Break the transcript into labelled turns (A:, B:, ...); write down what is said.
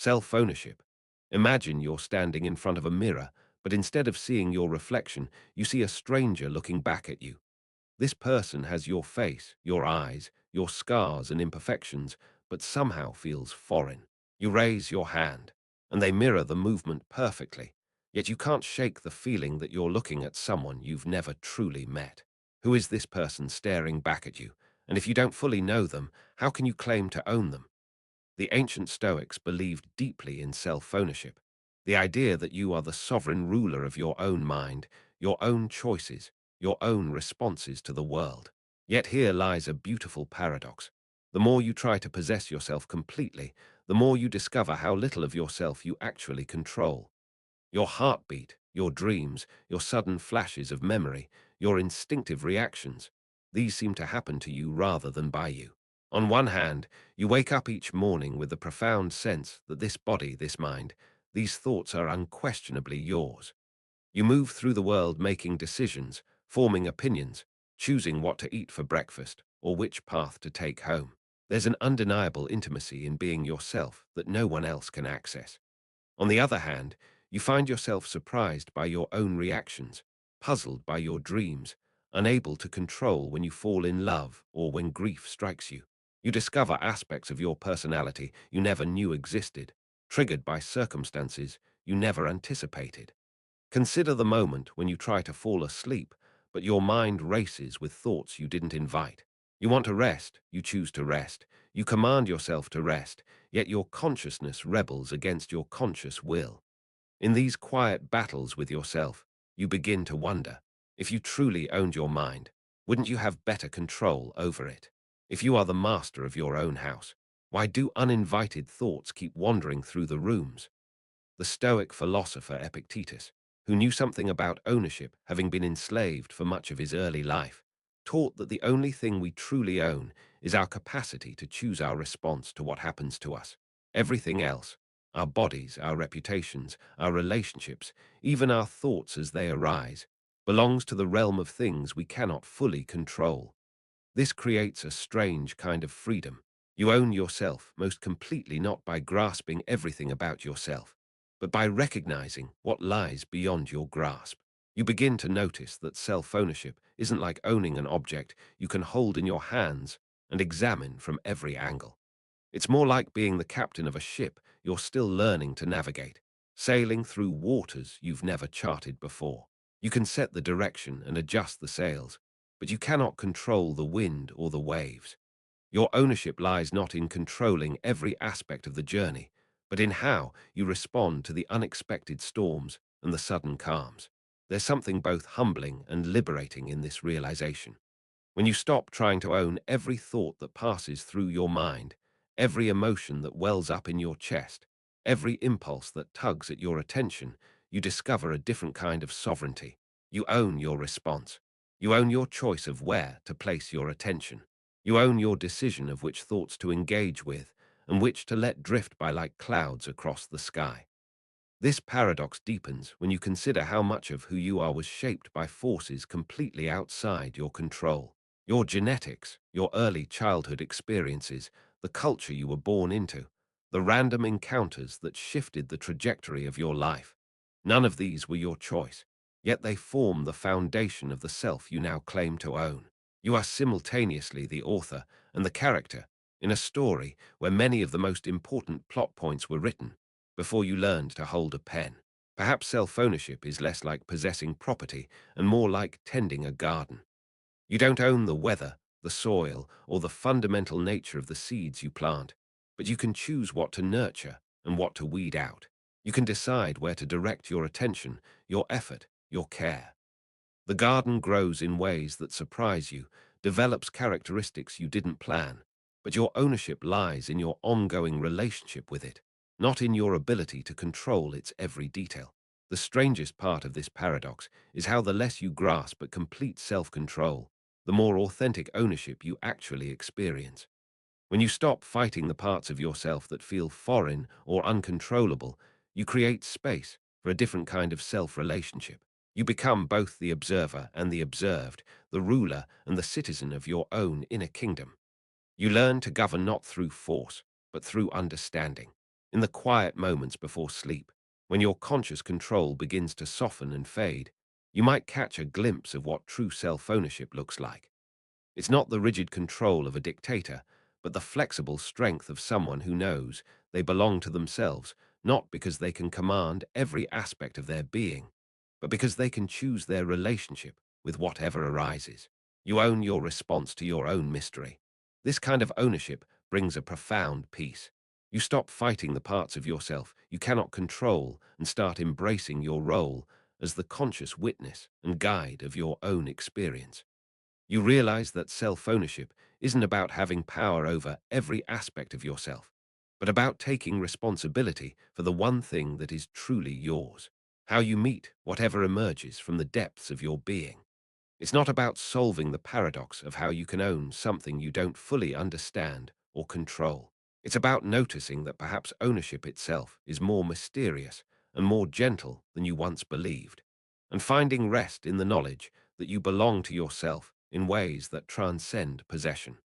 A: Self-ownership. Imagine you're standing in front of a mirror, but instead of seeing your reflection, you see a stranger looking back at you. This person has your face, your eyes, your scars and imperfections, but somehow feels foreign. You raise your hand, and they mirror the movement perfectly, yet you can't shake the feeling that you're looking at someone you've never truly met. Who is this person staring back at you? And if you don't fully know them, how can you claim to own them? The ancient Stoics believed deeply in self-ownership, the idea that you are the sovereign ruler of your own mind, your own choices, your own responses to the world. Yet here lies a beautiful paradox. The more you try to possess yourself completely, the more you discover how little of yourself you actually control. Your heartbeat, your dreams, your sudden flashes of memory, your instinctive reactions, these seem to happen to you rather than by you. On one hand, you wake up each morning with the profound sense that this body, this mind, these thoughts are unquestionably yours. You move through the world making decisions, forming opinions, choosing what to eat for breakfast or which path to take home. There's an undeniable intimacy in being yourself that no one else can access. On the other hand, you find yourself surprised by your own reactions, puzzled by your dreams, unable to control when you fall in love or when grief strikes you. You discover aspects of your personality you never knew existed, triggered by circumstances you never anticipated. Consider the moment when you try to fall asleep, but your mind races with thoughts you didn't invite. You want to rest, you choose to rest, you command yourself to rest, yet your consciousness rebels against your conscious will. In these quiet battles with yourself, you begin to wonder, if you truly owned your mind, wouldn't you have better control over it? If you are the master of your own house, why do uninvited thoughts keep wandering through the rooms? The Stoic philosopher Epictetus, who knew something about ownership, having been enslaved for much of his early life, taught that the only thing we truly own is our capacity to choose our response to what happens to us. Everything else, our bodies, our reputations, our relationships, even our thoughts as they arise, belongs to the realm of things we cannot fully control. This creates a strange kind of freedom. You own yourself most completely not by grasping everything about yourself, but by recognizing what lies beyond your grasp. You begin to notice that self-ownership isn't like owning an object you can hold in your hands and examine from every angle. It's more like being the captain of a ship you're still learning to navigate, sailing through waters you've never charted before. You can set the direction and adjust the sails, but you cannot control the wind or the waves. Your ownership lies not in controlling every aspect of the journey, but in how you respond to the unexpected storms and the sudden calms. There's something both humbling and liberating in this realization. When you stop trying to own every thought that passes through your mind, every emotion that wells up in your chest, every impulse that tugs at your attention, you discover a different kind of sovereignty. You own your response. You own your choice of where to place your attention. You own your decision of which thoughts to engage with and which to let drift by like clouds across the sky. This paradox deepens when you consider how much of who you are was shaped by forces completely outside your control. Your genetics, your early childhood experiences, the culture you were born into, the random encounters that shifted the trajectory of your life. None of these were your choice, yet they form the foundation of the self you now claim to own. You are simultaneously the author and the character in a story where many of the most important plot points were written before you learned to hold a pen. Perhaps self-ownership is less like possessing property and more like tending a garden. You don't own the weather, the soil, or the fundamental nature of the seeds you plant, but you can choose what to nurture and what to weed out. You can decide where to direct your attention, your effort, your care. The garden grows in ways that surprise you, develops characteristics you didn't plan, but your ownership lies in your ongoing relationship with it, not in your ability to control its every detail. The strangest part of this paradox is how the less you grasp at complete self-control, the more authentic ownership you actually experience. When you stop fighting the parts of yourself that feel foreign or uncontrollable, you create space for a different kind of self-relationship. You become both the observer and the observed, the ruler and the citizen of your own inner kingdom. You learn to govern not through force, but through understanding. In the quiet moments before sleep, when your conscious control begins to soften and fade, you might catch a glimpse of what true self-ownership looks like. It's not the rigid control of a dictator, but the flexible strength of someone who knows they belong to themselves, not because they can command every aspect of their being, but because they can choose their relationship with whatever arises. You own your response to your own mystery. This kind of ownership brings a profound peace. You stop fighting the parts of yourself you cannot control and start embracing your role as the conscious witness and guide of your own experience. You realize that self-ownership isn't about having power over every aspect of yourself, but about taking responsibility for the one thing that is truly yours, how you meet whatever emerges from the depths of your being. It's not about solving the paradox of how you can own something you don't fully understand or control. It's about noticing that perhaps ownership itself is more mysterious and more gentle than you once believed, and finding rest in the knowledge that you belong to yourself in ways that transcend possession.